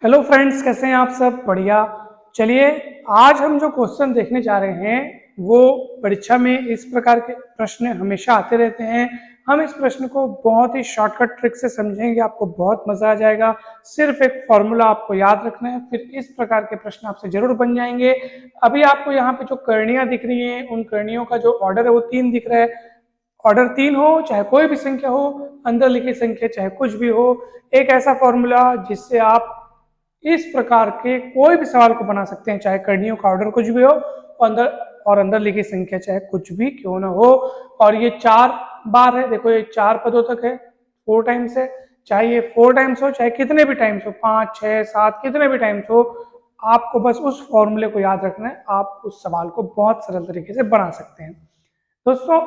Hello friends, कैसे हैं आप सब? बढ़िया। चलिए, आज हम जो क्वेश्चन देखने जा रहे हैं वो परीक्षा में इस प्रकार के प्रश्न हमेशा आते रहते हैं। हम इस प्रश्न को बहुत ही शॉर्टकट ट्रिक से समझेंगे, आपको बहुत मजा आ जाएगा। सिर्फ एक फॉर्मूला आपको याद रखना है, फिर इस प्रकार के प्रश्न आपसे जरूर बन जाएंगे। अभी आपको यहाँ पे जो करणियां दिख रही हैं, उन करणियों का जो ऑर्डर है वो 3 दिख रहा है। ऑर्डर 3 हो चाहे कोई भी संख्या हो, अंदर लिखी संख्या चाहे कुछ भी हो, एक ऐसा फॉर्मूला जिससे आप इस प्रकार के कोई भी सवाल को बना सकते हैं, चाहे करणियों का ऑर्डर कुछ भी हो और अंदर लिखी संख्या चाहे कुछ भी क्यों ना हो। और ये 4 बार है, देखो ये 4 पदों तक है, 4 टाइम्स है। चाहे ये 4 टाइम्स हो चाहे कितने भी टाइम्स हो, 5 6 7 कितने भी टाइम्स हो, आपको बस उस फॉर्मूले को याद रखना है। आप उस सवाल को बहुत सरल तरीके से बना सकते हैं। दोस्तों,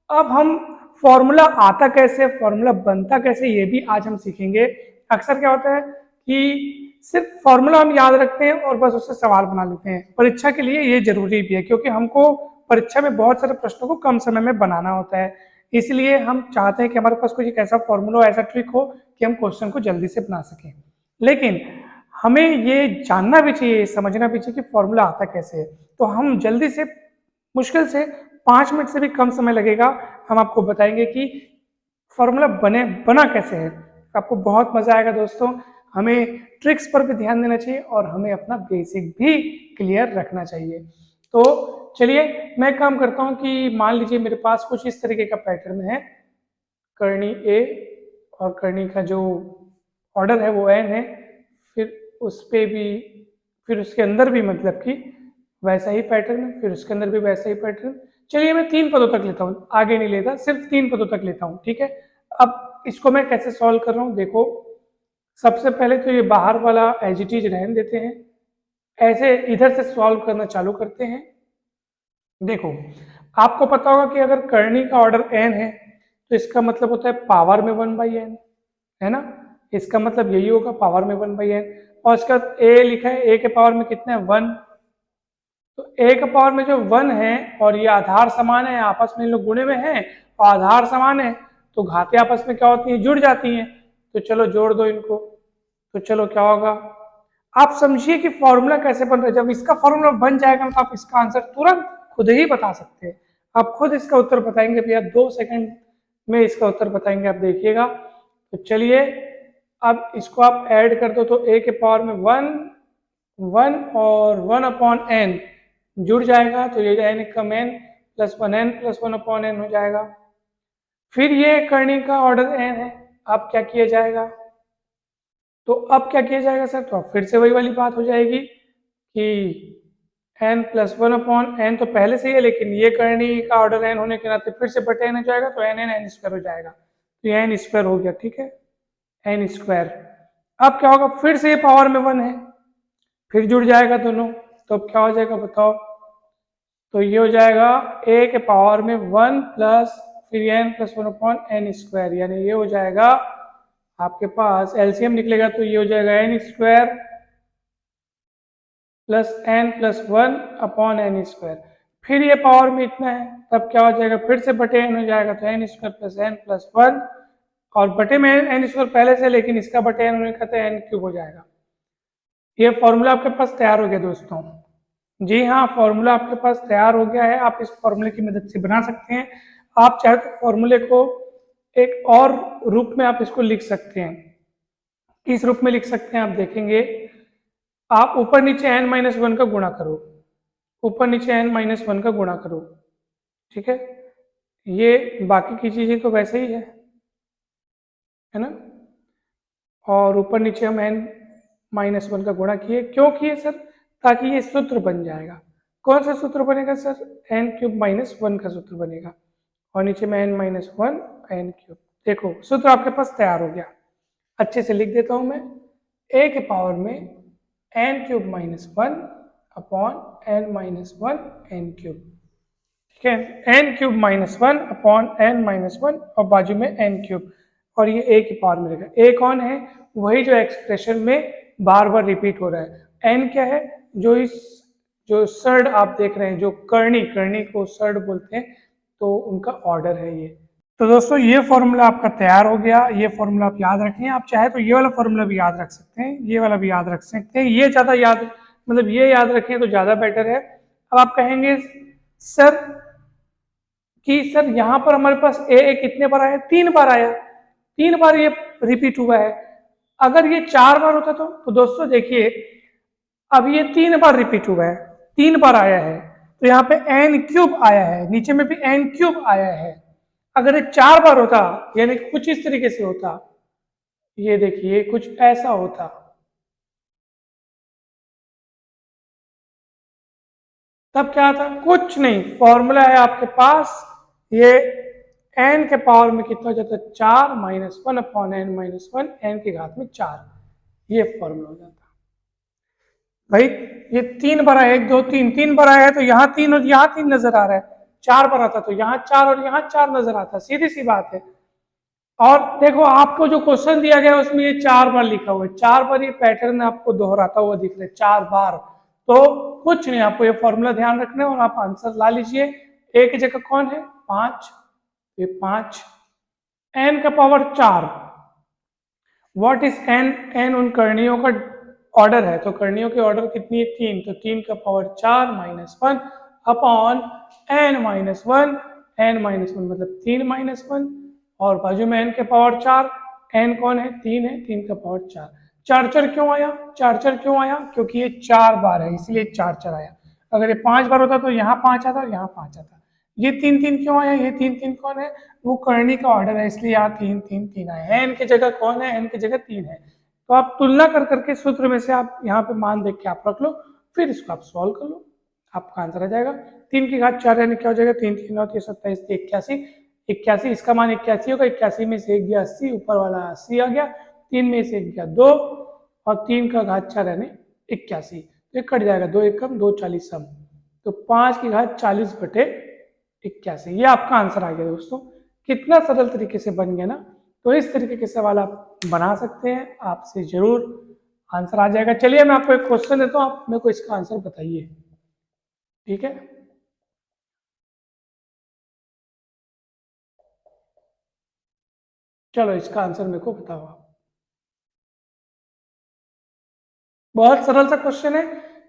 अब हम फॉर्मूला आता कैसे, फॉर्मूला बनता कैसे, ये भी आज हम सीखेंगे। अक्सर क्या होता है कि सिर्फ फॉर्मूला हम याद रखते हैं और बस उससे सवाल बना लेते हैं। परीक्षा के लिए ये जरूरी भी है, क्योंकि हमको परीक्षा में बहुत सारे प्रश्नों को कम समय में बनाना होता है। इसलिए हम चाहते हैं कि हमारे पास कोई एक ऐसा फॉर्मूला, ऐसा ट्रिक हो कि हम क्वेश्चन को जल्दी से बना सकें। लेकिन हमें ये जानना भी चाहिए, समझना भी चाहिए कि फॉर्मूला आता कैसे है। तो हम जल्दी से, मुश्किल से 5 मिनट से भी कम समय लगेगा, हम आपको बताएंगे कि फॉर्मूला बना कैसे है। आपको बहुत मजा आएगा दोस्तों। हमें ट्रिक्स पर भी ध्यान देना चाहिए और हमें अपना बेसिक भी क्लियर रखना चाहिए। तो चलिए, मैं काम करता हूं कि मान लीजिए मेरे पास कुछ इस तरीके का पैटर्न है। करनी ए और करनी का जो ऑर्डर है वो एन है, फिर उस पे भी, फिर उसके अंदर भी मतलब कि वैसा ही पैटर्न है, फिर उसके अंदर भी वैसा ही पैटर्न। चलिए, मैं 3 पदों तक लेता हूँ, आगे नहीं लेता, सिर्फ 3 पदों तक लेता हूँ, ठीक है। अब इसको मैं कैसे सॉल्व कर रहा हूँ देखो। सबसे पहले तो ये बाहर वाला एज इट इज रहने देते हैं, ऐसे इधर से सॉल्व करना चालू करते हैं। देखो, आपको पता होगा कि अगर करनी का ऑर्डर एन है तो इसका मतलब होता है पावर में 1/n, है ना। इसका मतलब यही होगा, पावर में 1/n। और इसका ए लिखा है, ए के पावर में कितना है 1। तो ए के पावर में जो 1 है और ये आधार समान है, आपस में इन लोग गुणे में हैं और आधार समान है, तो घातें आपस में क्या होती हैं, जुड़ जाती हैं। तो चलो जोड़ दो इनको। तो चलो क्या होगा, आप समझिए कि फॉर्मूला कैसे बन रहा है। जब इसका फॉर्मूला बन जाएगा ना तो आप इसका आंसर तुरंत खुद ही बता सकते हैं। आप खुद इसका उत्तर बताएंगे भैया, 2 सेकंड में इसका उत्तर बताएंगे, आप देखिएगा। तो चलिए, अब इसको आप ऐड कर दो तो ए के पावर में 1 और 1/n जुड़ जाएगा, तो ये एन कम n plus 1n plus 1/n हो जाएगा। फिर ये करने का ऑर्डर एन है। अब क्या किया जाएगा, तो अब क्या किया जाएगा सर, तो अब फिर से वही वाली बात हो जाएगी कि n प्लस 1/n तो पहले से ही है, लेकिन ये करनी का ऑर्डर n होने के नाते फिर से बटे n हो जाएगा, तो n स्क्वायर हो जाएगा। तो ये n स्क्वायर हो गया, ठीक है, n स्क्वायर। अब क्या होगा, फिर से ये पावर में 1 है, फिर जुड़ जाएगा दोनों, तो अब क्या हो जाएगा बताओ। तो ये हो जाएगा a के पावर में 1 प्लस फिर n प्लस 1/n स्क्वायर, यानी ये हो जाएगा आपके पास एलसीएम निकलेगा, तो ये हो जाएगा n square plus n plus 1/n square. फिर ये पावर में इतना है, तब क्या हो जाएगा, फिर से बटे n हो जाएगा, तो n square plus n plus 1, और बटे में n स्क्वायर पहले से, लेकिन इसका बटे n होने का तो n क्यूब हो जाएगा। ये फॉर्मूला आपके पास तैयार हो गया दोस्तों। जी हाँ, फॉर्मूला आपके पास तैयार हो गया है। आप इस फॉर्मूले की मदद से बना सकते हैं। आप चाहे तो फॉर्मूले को एक और रूप में आप इसको लिख सकते हैं। किस रूप में लिख सकते हैं आप देखेंगे। आप ऊपर नीचे n-1 का गुणा करो, ऊपर नीचे n-1 का गुणा करो, ठीक है। ये बाकी की चीजें तो वैसे ही है ना। और ऊपर नीचे हम n-1 का गुणा किए, क्यों किए सर, ताकि ये सूत्र बन जाएगा। कौन सा सूत्र बनेगा सर, n³ -1 का सूत्र बनेगा, और नीचे में n-1 n³। देखो, सूत्र आपके पास तैयार हो गया। अच्छे से लिख देता हूं मैं, a के पावर में n³ -1 अपॉन n-1 n³, ठीक है। n³ -1 अपॉन n-1 और बाजू में n³, और ये a की पावर में रहेगा। a कौन है, वही जो एक्सप्रेशन में बार बार रिपीट हो रहा है। n क्या है, जो सर्ड आप देख रहे हैं, जो करनी को सर्ड बोलते हैं, तो उनका ऑर्डर है ये। तो दोस्तों ये फॉर्मूला आपका तैयार हो गया। ये फॉर्मूला आप याद रखें। आप चाहे तो ये वाला फॉर्मूला भी याद रख सकते हैं, ये वाला भी याद रख सकते हैं। ये ज़्यादा याद, मतलब ये याद रखें तो ज़्यादा बेटर है। अब आप कहेंगे सर कि सर यहाँ पर हमारे पास ए कितने बार आया, 3 बार आया, 3 बार ये रिपीट हुआ है। अगर ये 4 बार होता तो दोस्तों देखिए, अब ये 3 बार रिपीट हुआ है, 3 बार आया है, तो यहाँ पे एन क्यूब आया है, नीचे में भी एन क्यूब आया है। अगर ये 4 बार होता, यानी कुछ इस तरीके से होता, ये देखिए कुछ ऐसा होता, तब क्या था, कुछ नहीं, फॉर्मूला है आपके पास, ये एन के पावर में कितना हो जाता है, 4 - 1 अपॉन एन - 1, एन की घात में 4, ये फॉर्मूला हो जाता भाई। ये 3 बार आया, 1 2 3, 3 बार आया है तो यहाँ 3 और यहाँ 3 नजर आ रहा है। 4 बार आता तो यहाँ 4 और यहाँ 4 नजर आता, सीधी सी बात है। और देखो आपको जो क्वेश्चन दिया गया है उसमें ये 4 बार लिखा हुआ है, 4 बार ये पैटर्न आपको दोहराता हुआ दिख रहा है, 4 बार। तो कुछ नहीं, आपको ये फॉर्मूला ध्यान रखना है और आप आंसर ला लीजिए। ए की जगह कौन है, 5, ये 5, एन का power 4। What is n, n उन करणियों का ऑर्डर है, तो करणियों की ऑर्डर कितनी है, 3, तो 3 का पावर 4 - 1 अपॉन एन - 1, एन - 1 मतलब 3 - 1, और बाजू में एन के पावर 4, एन कौन है, 3 है, 3 का पावर 4। 4 क्यों आया, 4 क्यों आया, क्योंकि ये 4 बार है इसलिए 4 आया। अगर ये 5 बार होता तो यहाँ 5 आता और यहाँ 5 आता। ये 3 क्यों आया, ये 3 कौन है, वो करनी का ऑर्डर है, इसलिए यहाँ 3 आए हैं। एन की जगह कौन है, एन की जगह 3 है। तो आप तुलना कर करके सूत्र में से आप यहाँ पे मान देख के आप रख लो, फिर इसको आप सॉल्व कर लो, आपका आंसर आ जाएगा। 3 की घात 4 यानी क्या हो जाएगा, 3 3 9 27 81, 81 इसका मान 81 होगा। 81 में से 1 गया 80, ऊपर वाला 80 आ गया, 3 में से 1 गया 2, और 3 का घात 4 यानी 81, तो कट जाएगा, 2 एकम 2 40 सम, तो 5 की घात 40/81, ये आपका आंसर आ गया दोस्तों। कितना सरल तरीके से बन गया ना। तो इस तरीके के सवाल आप बना सकते हैं, आपसे जरूर आंसर आ जाएगा। चलिए मैं आपको एक क्वेश्चन देता हूँ, आप मेरे को इसका आंसर बताइए, ठीक है। चलो इसका आंसर मेरे को बताओ आप। बहुत सरल सा क्वेश्चन है,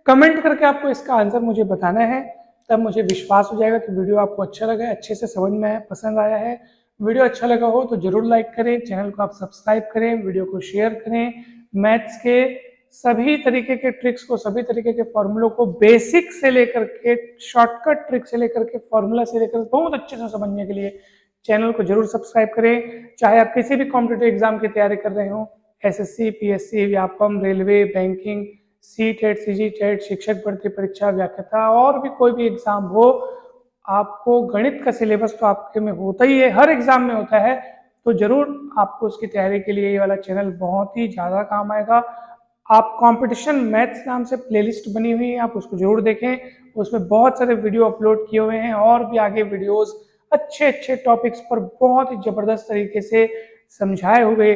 कमेंट करके आपको इसका आंसर मुझे बताना है, तब मुझे विश्वास हो जाएगा कि वीडियो आपको अच्छा लगा है, अच्छे से समझ में आया, पसंद आया है। वीडियो अच्छा लगा हो तो जरूर लाइक करें, चैनल को आप सब्सक्राइब करें, वीडियो को शेयर करें। मैथ्स के सभी तरीके के ट्रिक्स को, सभी तरीके के फॉर्मूलों को, बेसिक से लेकर के शॉर्टकट ट्रिक से लेकर के फॉर्मूला से लेकर बहुत अच्छे से समझने के लिए चैनल को जरूर सब्सक्राइब करें। चाहे आप किसी भी कॉम्पिटेटिव एग्जाम की तैयारी कर रहे हो, SSC, PSC, Vyapam, railway, banking, CTET, CGTET, शिक्षक भर्ती परीक्षा, व्याख्याता, और भी कोई भी एग्जाम हो, आपको गणित का सिलेबस तो आपके में होता ही है, हर एग्जाम में होता है, तो जरूर आपको उसकी तैयारी के लिए ये वाला चैनल बहुत ही ज़्यादा काम आएगा। आप कंपटीशन मैथ्स नाम से प्लेलिस्ट बनी हुई है, आप उसको जरूर देखें, उसमें बहुत सारे वीडियो अपलोड किए हुए हैं, और भी आगे वीडियोस अच्छे अच्छे टॉपिक्स पर बहुत ही ज़बरदस्त तरीके से समझाए हुए,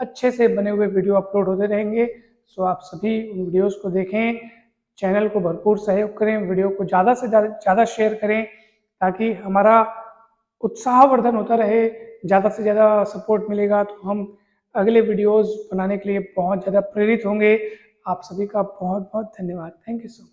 अच्छे से बने हुए वीडियो अपलोड होते रहेंगे। सो आप सभी उन वीडियोस को देखें, चैनल को भरपूर सहयोग करें, वीडियो को ज़्यादा से ज़्यादा शेयर करें, ताकि हमारा उत्साहवर्धन होता रहे, ज़्यादा से ज़्यादा सपोर्ट मिलेगा तो हम अगले वीडियोस बनाने के लिए बहुत ज़्यादा प्रेरित होंगे। आप सभी का बहुत बहुत धन्यवाद। Thank you so much.